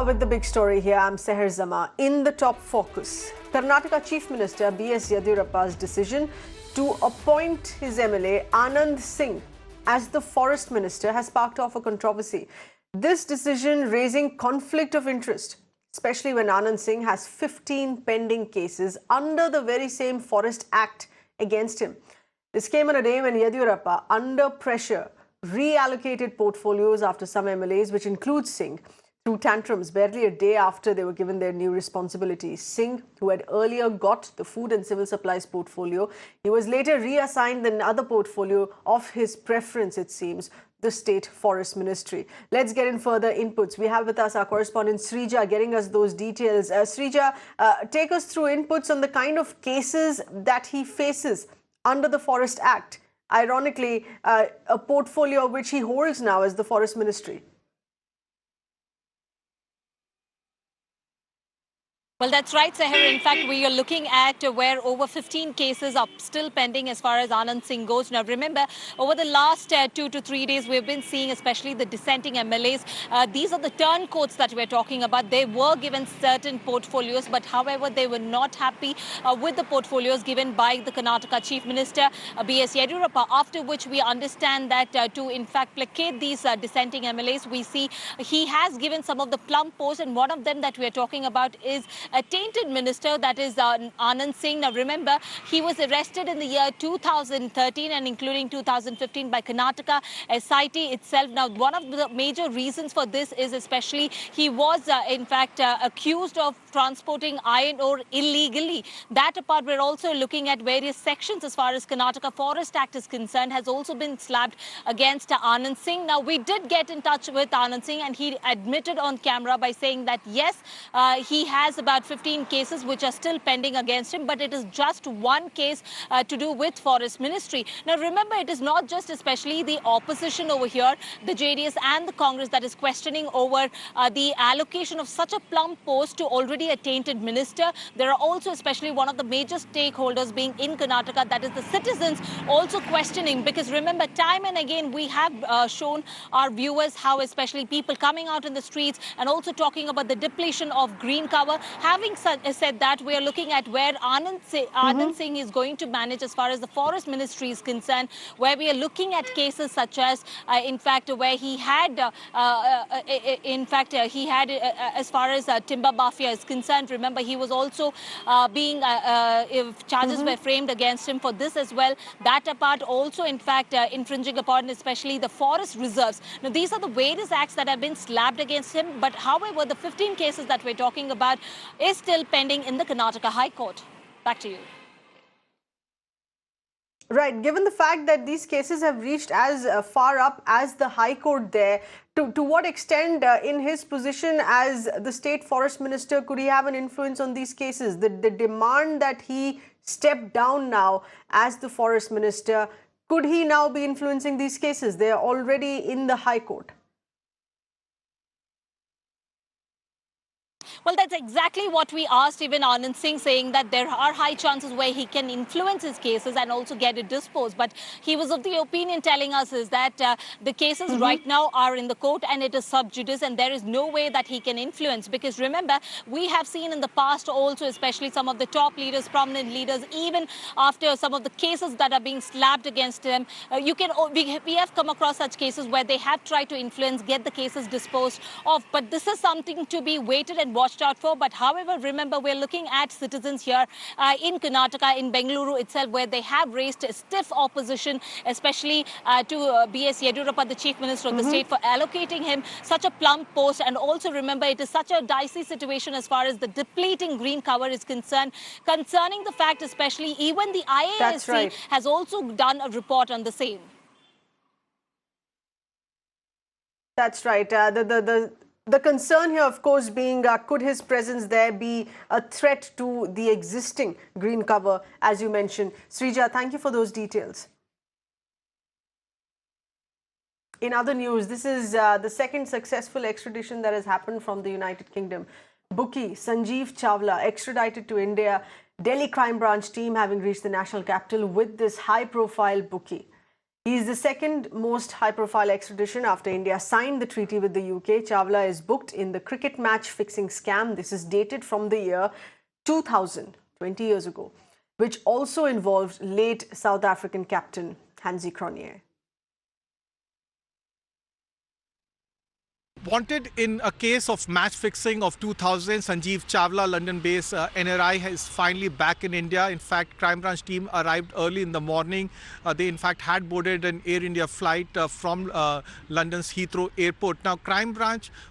With the big story here, I'm Seher Zama. In the top focus, Karnataka Chief Minister B.S. Yediyurappa's decision to appoint his MLA Anand Singh as the Forest Minister has sparked off a controversy. This decision raising conflict of interest, especially when Anand Singh has 15 pending cases under the very same Forest Act against him. This came on a day when Yediyurappa, under pressure, reallocated portfolios after some MLAs, which includes Singh, threw tantrums barely a day after they were given their new responsibilities. Singh, who had earlier got the food and civil supplies portfolio, he was later reassigned the other portfolio of his preference, it seems, the State Forest Ministry. Let's get in further inputs. We have with us our correspondent Sreeja getting us those details. Sreeja, take us through inputs on the kind of cases that he faces under the Forest Act. Ironically, a portfolio which he holds now as the Forest Ministry. Well, that's right, Seher. In fact, we are looking at where over 15 cases are still pending as far as Anand Singh goes. Now, remember, over the last 2 to 3 days, we've been seeing especially the dissenting MLAs. These are the turncoats that we're talking about. They were given certain portfolios, but however, they were not happy with the portfolios given by the Karnataka Chief Minister, B.S. Yediyurappa, after which we understand that to, in fact, placate these dissenting MLAs, we see he has given some of the plum posts, and one of them that we're talking about is a tainted minister, that is Anand Singh. Now, remember, he was arrested in the year 2013 and including 2015 by Karnataka SIT itself. Now, one of the major reasons for this is especially he was, in fact, accused of transporting iron ore illegally. That apart, we're also looking at various sections as far as Karnataka Forest Act is concerned, has also been slapped against Anand Singh. Now, we did get in touch with Anand Singh and he admitted on camera by saying that, yes, he has about 15 cases which are still pending against him, but it is just one case to do with Forest Ministry. Now, remember, it is not just especially the opposition over here, the JDS and the Congress, that is questioning over the allocation of such a plum post to already a tainted minister. There are also especially one of the major stakeholders being in Karnataka, that is the citizens, also questioning, because remember, time and again we have shown our viewers how especially people coming out in the streets and also talking about the depletion of green cover. Having said that, we are looking at where Anand Singh is going to manage as far as the Forest Ministry is concerned, where we are looking at cases such as, in fact, where he had, as far as timber mafia is concerned. Remember, he was also if charges were framed against him for this as well. That apart, also, in fact, infringing upon especially the forest reserves. Now, these are the various acts that have been slapped against him. But however, the 15 cases that we're talking about is still pending in the Karnataka High Court. Back to you. Right. Given the fact that these cases have reached as far up as the High Court there, to what extent in his position as the State Forest Minister could he have an influence on these cases? The demand that he step down now as the Forest Minister, could he now be influencing these cases? They are already in the High Court. Well, that's exactly what we asked even Anand Singh, saying that there are high chances where he can influence his cases and also get it disposed. But he was of the opinion telling us is that the cases right now are in the court and it is sub judice and there is no way that he can influence. Because remember, we have seen in the past also, especially some of the top leaders, prominent leaders, even after some of the cases that are being slapped against him, we have come across such cases where they have tried to influence, get the cases disposed of. But this is something to be waited and watched out for. But however, remember, we're looking at citizens here in Karnataka, in Bengaluru itself, where they have raised a stiff opposition, especially to B.S. Yediyurappa, the Chief Minister of the state, for allocating him such a plum post. And also remember, it is such a dicey situation as far as the depleting green cover is concerned, concerning the fact especially even the IASC has also done a report on the same. That's right. The concern here, of course, being could his presence there be a threat to the existing green cover, as you mentioned. Sreeja, thank you for those details. In other news, this is the second successful extradition that has happened from the United Kingdom. Bookie Sanjeev Chawla extradited to India. Delhi Crime Branch team having reached the national capital with this high-profile bookie. He's the second most high-profile extradition after India signed the treaty with the UK. Chawla is booked in the cricket match fixing scam. This is dated from the year 2000, 20 years ago, which also involved late South African captain Hansie Cronje. Wanted in a case of match fixing of 2000, Sanjeev Chawla, London-based NRI, is finally back in India. In fact, crime branch team arrived early in the morning. They in fact had boarded an Air India flight from London's Heathrow Airport. Now,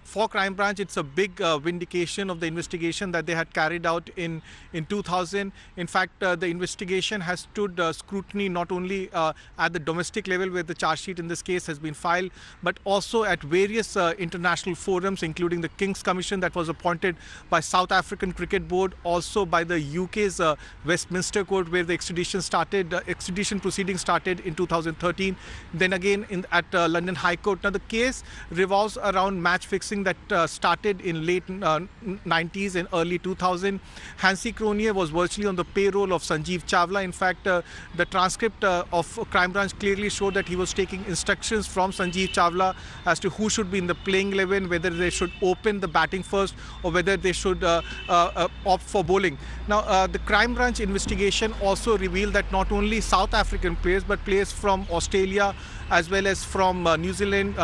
for crime branch, it's a big vindication of the investigation that they had carried out in 2000. In fact, the investigation has stood scrutiny not only at the domestic level, where the charge sheet in this case has been filed, but also at various international forums, including the King's Commission that was appointed by South African Cricket Board, also by the UK's Westminster Court, where the extradition proceedings started in 2013. Then again at London High Court. Now, the case revolves around match fixing that started in late 90s and early 2000. Hansie Cronje was virtually on the payroll of Sanjeev Chawla. In fact, the transcript of crime branch clearly showed that he was taking instructions from Sanjeev Chawla as to who should be in the playing 11, whether they should open the batting first or whether they should opt for bowling. Now, the crime branch investigation also revealed that not only South African players but players from Australia as well as from New Zealand,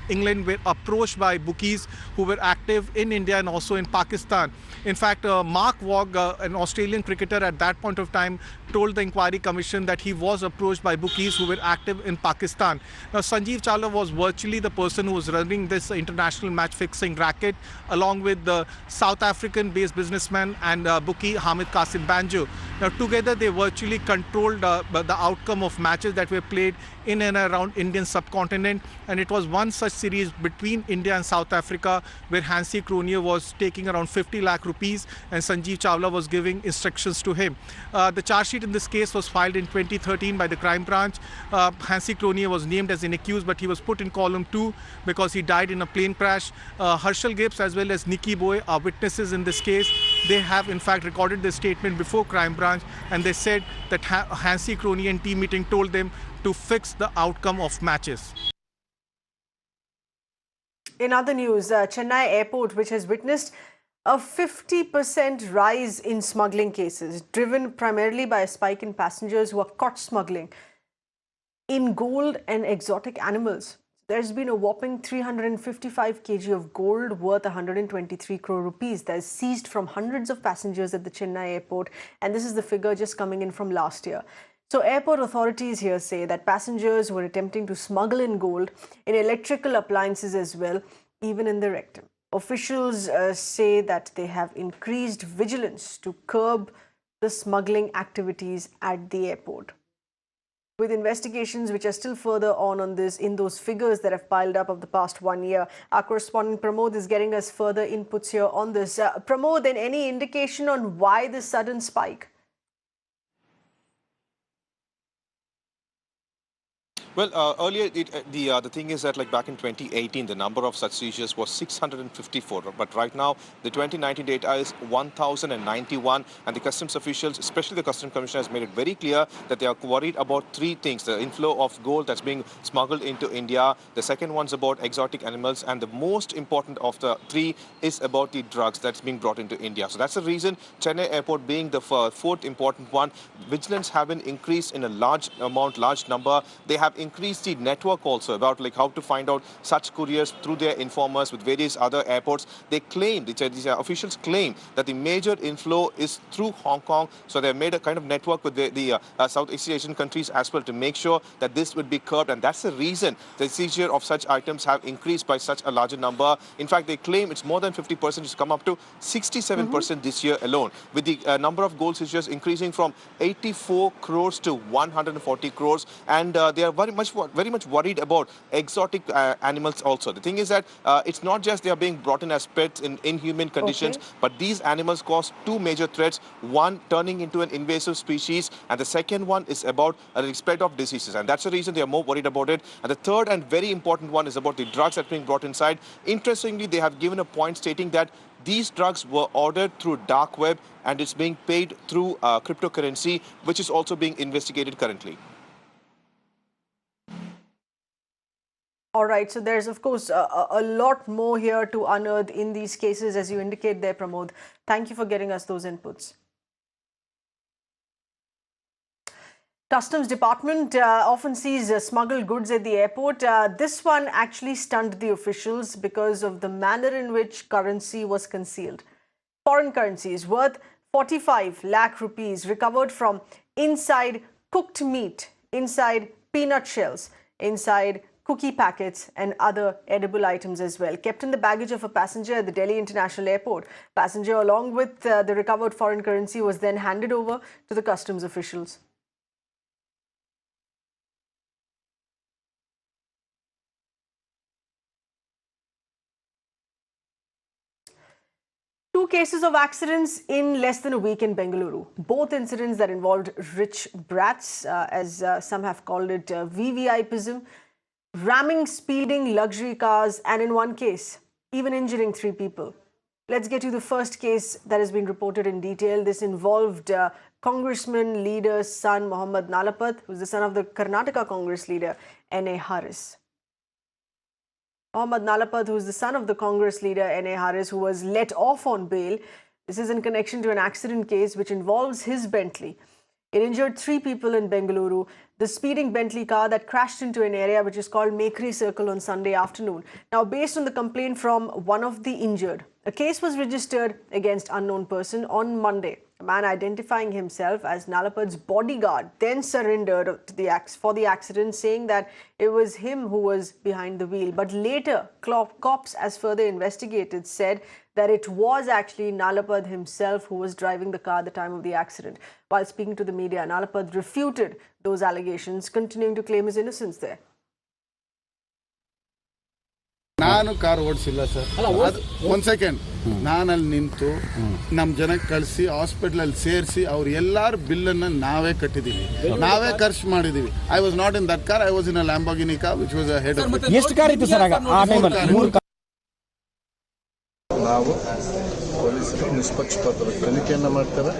England were approached by bookies who were active in India and also in Pakistan. In fact, Mark Waugh, an Australian cricketer at that point of time, told the Inquiry Commission that he was approached by bookies who were active in Pakistan. Now, Sanjeev Chawla was virtually the person who was running this international match-fixing racket, along with the South African-based businessman and bookie Hamid Kasim Banjo. Now, together they virtually controlled the outcome of matches that were played in and around Indian subcontinent, and it was one such series between India and South Africa where Hansie Cronje was taking around 50 lakh rupees and Sanjeev Chawla was giving instructions to him. The charge sheet in this case was filed in 2013 by the crime branch. Hansie Cronje was named as an accused, but he was put in column 2 because he died in a plane crash. Herschel Gibbs as well as Nicky Boy are witnesses in this case. They have in fact recorded their statement before crime branch, and they said that Hansie Cronje and team meeting told them to fix the outcome of matches. In other news, Chennai Airport, which has witnessed a 50% rise in smuggling cases, driven primarily by a spike in passengers who are caught smuggling in gold and exotic animals. There's been a whopping 355 kg of gold worth 123 crore rupees that is seized from hundreds of passengers at the Chennai Airport, and this is the figure just coming in from last year. So airport authorities here say that passengers were attempting to smuggle in gold, in electrical appliances as well, even in the rectum. Officials say that they have increased vigilance to curb the smuggling activities at the airport. With investigations which are still further on this, in those figures that have piled up of the past 1 year, our correspondent Pramod is getting us further inputs here on this. Pramod, then any indication on why this sudden spike? Well, earlier, the thing is that like back in 2018, the number of such seizures was 654. But right now, the 2019 data is 1,091. And the customs officials, especially the Customs Commissioner, has made it very clear that they are worried about 3 things. The inflow of gold that's being smuggled into India. The second one's about exotic animals. And the most important of the 3 is about the drugs that's being brought into India. So that's the reason Chennai Airport being the 4th important one. Vigilance have been increased in a large number. They have increased the network also about like how to find out such couriers through their informers with various other airports. They claim, these officials claim that the major inflow is through Hong Kong. So they've made a kind of network with the Southeast Asian countries as well to make sure that this would be curbed. And that's the reason the seizure of such items have increased by such a larger number. In fact, they claim it's more than 50%. It's come up to 67% this year alone, with the number of gold seizures increasing from 84 crores to 140 crores. And they are very much worried about exotic animals also. The thing is that it's not just they are being brought in as pets in inhuman conditions, but these animals cause 2 major threats. One, turning into an invasive species, and the second one is about the spread of diseases. And that's the reason they are more worried about it. And the third and very important one is about the drugs that are being brought inside. Interestingly, they have given a point stating that these drugs were ordered through dark web and it's being paid through cryptocurrency, which is also being investigated currently. All right, so there's of course a lot more here to unearth in these cases, as you indicate there, Pramod. Thank you for getting us those inputs. Customs Department often sees smuggled goods at the airport. This one actually stunned the officials because of the manner in which currency was concealed. Foreign currencies worth 45 lakh rupees recovered from inside cooked meat, inside peanut shells, inside cookie packets and other edible items as well, kept in the baggage of a passenger at the Delhi International Airport. Passenger, along with the recovered foreign currency, was then handed over to the customs officials. Two cases of accidents in less than a week in Bengaluru. Both incidents that involved rich brats, as some have called it, VVIpism, ramming speeding luxury cars, and in one case, even injuring 3 people. Let's get to the first case that has been reported in detail. This involved Congressman leader's son, Mohammad Nalapat, who's the son of the Karnataka Congress leader, N.A. Harris. Mohammad Nalapat, who is the son of the Congress leader N.A. Harris, who was let off on bail. This is in connection to an accident case which involves his Bentley. It injured 3 people in Bengaluru. The speeding Bentley car that crashed into an area which is called Mekri Circle on Sunday afternoon. Now, based on the complaint from one of the injured, a case was registered against unknown person on Monday. A man identifying himself as Nalapat's bodyguard then surrendered for the accident, saying that it was him who was behind the wheel. But later, cops, as further investigated, said that it was actually Nalapat himself who was driving the car at the time of the accident. While speaking to the media, Nalapat refuted those allegations, continuing to claim his innocence there. ನಾನು car ಓಡಿಸಿಲ್ಲ sir. ಒಂದು second, ನಾನು ಅಲ್ಲಿ ನಿಂತು ನಮ್ಮ ಜನಕ್ಕೆ ಕಳಿಸಿ ಹಾಸ್ಪಿಟಲಲ್ಲಿ ಸೇರಿಸಿ ಅವ್ರು ಎಲ್ಲಾರು ಬಿಲ್ಲನ್ನು ನಾವೇ ಕಟ್ಟಿದ್ದೀವಿ, ನಾವೇ ಖರ್ಚು ಮಾಡಿದ್ದೀವಿ. I was not in that car, I was in a Lamborghini car which was a head. ಎಷ್ಟು ಕಾರ್ ಇತ್ತು ಸರ್ ಆ ಟೈಮಲ್ಲಿ? ನಾವು ಪೊಲೀಸರು ನಿಷ್ಪಕ್ಷಪಾತವಾಗಿ ತನಿಖೆಯನ್ನು ಮಾಡ್ತೇವೆ.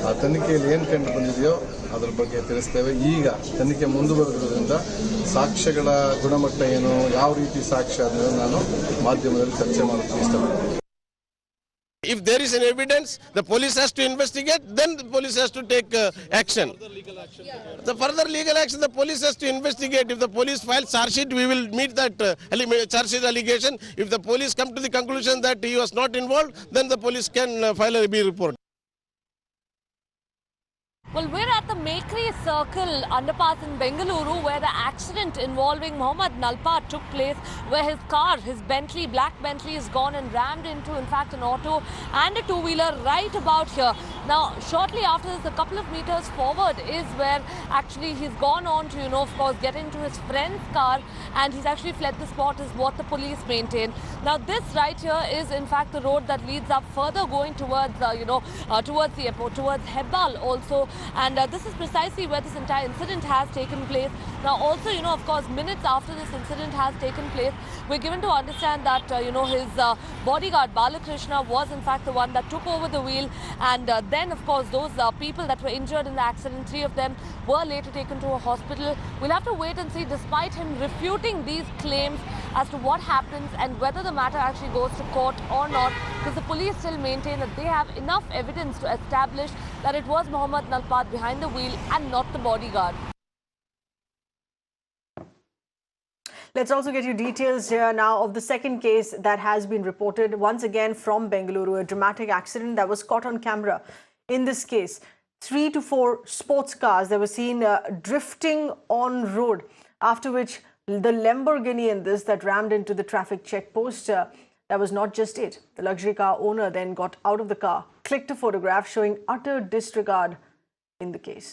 ಆ ತನಿಖೆಯಲ್ಲಿ ಏನು ಕಂಡು ಬಂದಿದೆಯೋ ಅದರ ಬಗ್ಗೆ ತಿಳಿಸ್ತೇವೆ. ಈಗ ತನಿಖೆ ಮುಂದುವರೆದಿರೋದ್ರಿಂದ ಸಾಕ್ಷ್ಯಗಳ ಗುಣಮಟ್ಟ ಏನು, ಯಾವ ರೀತಿ ಸಾಕ್ಷ್ಯ ಅದನ್ನು ನಾನು ಮಾಧ್ಯಮದಲ್ಲಿ ಚರ್ಚೆ ಮಾಡೋಕ್ಕೆ ಇಷ್ಟಪಡ್ತೀನಿ. If there is an evidence, the police has to investigate, then the police has to take action. The further legal action, the police has to investigate. If the police files charge sheet, we will meet that charge sheet allegation. If the police come to the conclusion that he was not involved, then the police can file a B report. Well, we're at the Mekri Circle underpass in Bengaluru, where the accident involving Mohammad Nalpat took place, where his car, his Bentley, black Bentley, is gone and rammed into, in fact, an auto and a two-wheeler right about here. Now, shortly after this, a couple of meters forward is where actually he's gone on to, of course, get into his friend's car, and he's actually fled the spot, is what the police maintain. Now, this right here is, in fact, the road that leads up further going towards, towards the airport, towards Hebbal also. And this is precisely where this entire incident has taken place. Now, also, of course, minutes after this incident has taken place, we're given to understand that, his bodyguard, Balakrishna, was in fact the one that took over the wheel. And then, of course, those people that were injured in the accident, 3 of them were later taken to a hospital. We'll have to wait and see, despite him refuting these claims, as to what happens and whether the matter actually goes to court or not, because the police still maintain that they have enough evidence to establish that it was Mohammad Nalpat behind the wheel and not the bodyguard. Let's also get you details here now of the second case that has been reported once again from Bengaluru, a dramatic accident that was caught on camera. In this case, 3 to 4 sports cars that were seen drifting on road, after which the Lamborghini in this that rammed into the traffic checkpost. That was not just it. The luxury car owner then got out of the car, clicked a photograph showing utter disregard in the case.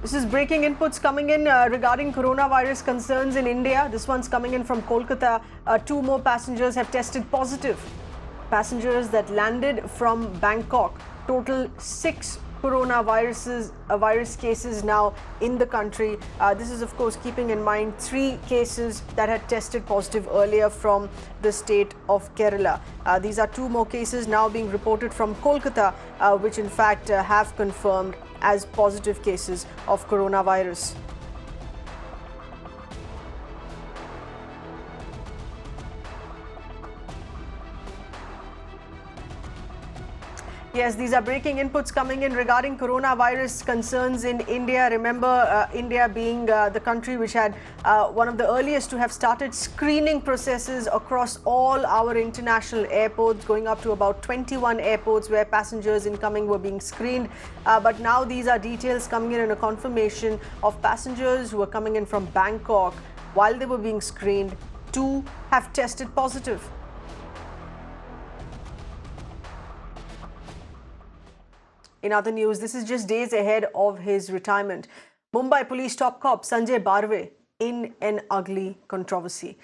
This is breaking inputs coming in regarding coronavirus concerns in India. This one's coming in from Kolkata. 2 more passengers have tested positive. Passengers that landed from Bangkok. Total 6 virus cases now in the country. This is, of course, keeping in mind 3 cases that had tested positive earlier from the state of Kerala. These are 2 more cases now being reported from Kolkata, which in fact have confirmed as positive cases of coronavirus. Yes, these are breaking inputs coming in regarding coronavirus concerns in India. Remember, India being the country which had one of the earliest to have started screening processes across all our international airports, going up to about 21 airports where passengers incoming were being screened. But now these are details coming in and a confirmation of passengers who are coming in from Bangkok. While they were being screened, 2 have tested positive. In other news, this is just days ahead of his retirement. Mumbai police top cop Sanjay Barve in an ugly controversy.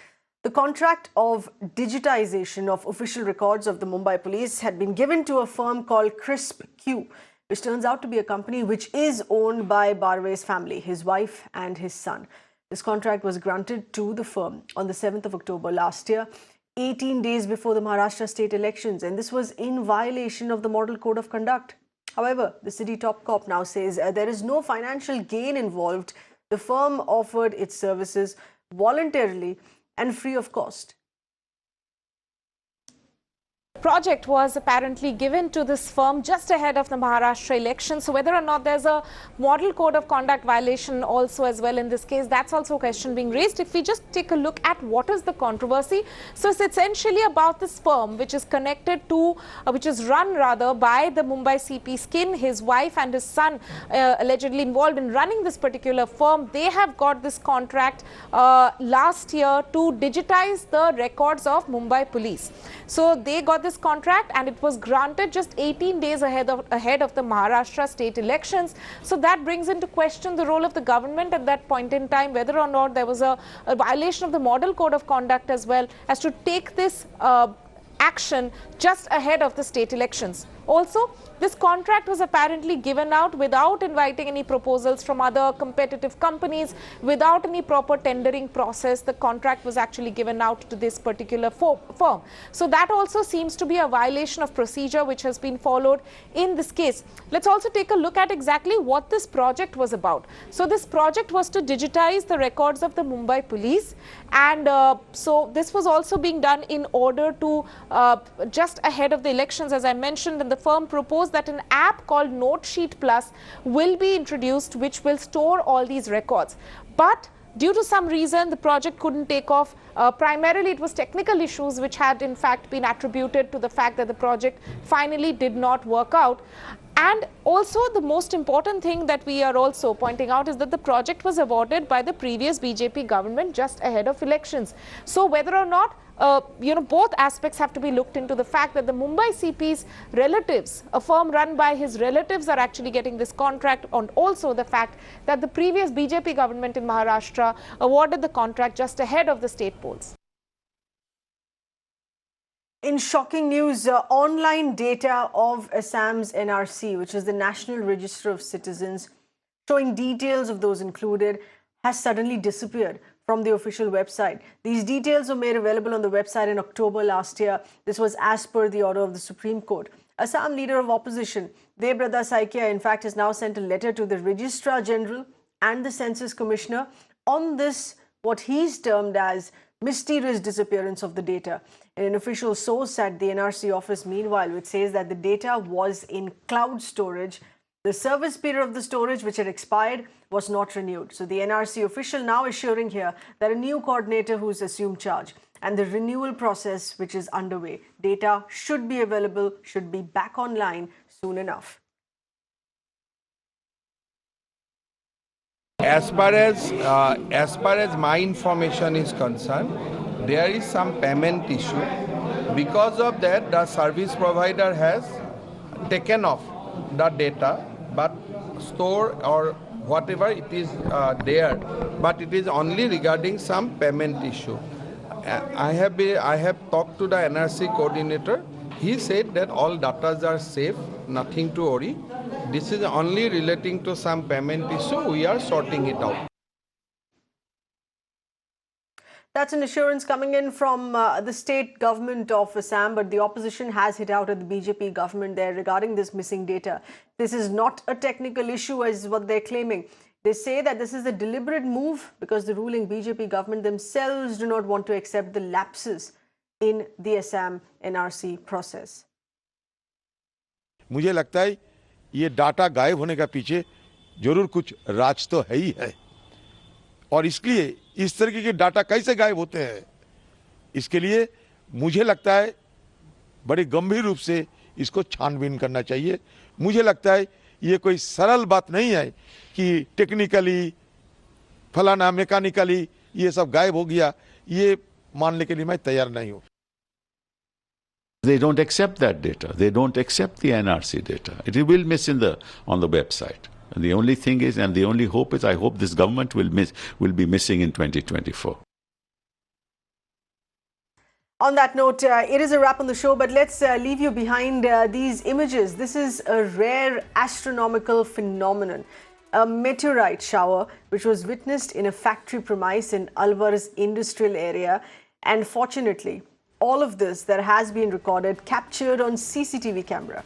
The contract of digitization of official records of the Mumbai police had been given to a firm called Crisp Q, which turns out to be a company which is owned by Barve's family, his wife and his son. This contract was granted to the firm on the 7th of October last year, 18 days before the Maharashtra state elections, and this was in violation of the Model Code of Conduct. However, the city top cop now says there is no financial gain involved. The firm offered its services voluntarily and free of cost. Project was apparently given to this firm just ahead of the Maharashtra election. So whether or not there's a model code of conduct violation also as well in this case, that's also a question being raised. If we just take a look at what is the controversy. So it's essentially about this firm which is connected to, which is run rather by the Mumbai CP Skin, his wife and his son allegedly involved in running this particular firm. They have got this contract last year to digitize the records of Mumbai police. So they got this contract and it was granted just 18 days ahead of the Maharashtra state elections. So that brings into question the role of the government at that point in time, whether or not there was a violation of the model code of conduct as well as to take this action just ahead of the state elections. Also, this contract was apparently given out without inviting any proposals from other competitive companies, without any proper tendering process. The contract was actually given out to this particular firm. So that also seems to be a violation of procedure which has been followed in this case. Let's also take a look at exactly what this project was about. So this project was to digitize the records of the Mumbai police, and so this was also being done in order to just ahead of the elections, as I mentioned, and the firm proposed that an app called Note Sheet Plus will be introduced which will store all these records. But due to some reason, the project couldn't take off. Primarily, it was technical issues which had in fact been attributed to the fact that the project finally did not work out. And also the most important thing that we are also pointing out is that the project was awarded by the previous BJP government just ahead of elections. So whether or not both aspects have to be looked into. The fact that the Mumbai CP's relatives, a firm run by his relatives, are actually getting this contract, and also the fact that the previous BJP government in Maharashtra awarded the contract just ahead of the state polls. In shocking news, online data of Assam's NRC, which is the National Register of Citizens, showing details of those included, has suddenly disappeared from the official website. These details were made available on the website in October last year. This was as per the order of the Supreme Court. Assam leader of opposition, Debrada Saikia, in fact, has now sent a letter to the Registrar General and the Census Commissioner on this, what he's termed as mysterious disappearance of the data. And an official source at the NRC office, meanwhile, which says that the data was in cloud storage. The service period of the storage, which had expired, was not renewed. So the NRC official now assuring here that a new coordinator who's assumed charge and the renewal process which is underway. Data should be available, should be back online soon enough. As far as my information is concerned, there is some payment issue. Because of that, the service provider has taken off the data, but store or whatever it is there, but it is only regarding some payment issue. I have talked to the NRC coordinator. He said that all data are safe, nothing to worry. This is only relating to some payment issue. We are sorting it out. That's an assurance coming in from the state government of Assam, but the opposition has hit out at the BJP government there regarding this missing data. This is not a technical issue as what they're claiming. They say that this is a deliberate move because the ruling BJP government themselves do not want to accept the lapses in the Assam NRC process. मुझे लगता है ये data गायब होने का पीछे जरूर कुछ राज तो है ही है और इसलिए इस तरीके के डाटा कैसे गायब होते हैं इसके लिए मुझे लगता है बड़े गंभीर रूप से इसको छानबीन करना चाहिए। मुझे लगता है ये कोई सरल बात नहीं है कि टेक्निकली फलाना मैकेनिकली ये सब गायब हो गया, ये मानने के लिए मैं तैयार नहीं हूं। They don't accept that data. They don't accept the NRC data. It will miss on the website. And the only thing is, and the only hope is, I hope this government will be missing in 2024. On that note, it is a wrap on the show, but let's leave you behind these images. This is a rare astronomical phenomenon, a meteorite shower, which was witnessed in a factory premise in Alvar's industrial area. And fortunately, all of this that has been recorded captured on CCTV camera.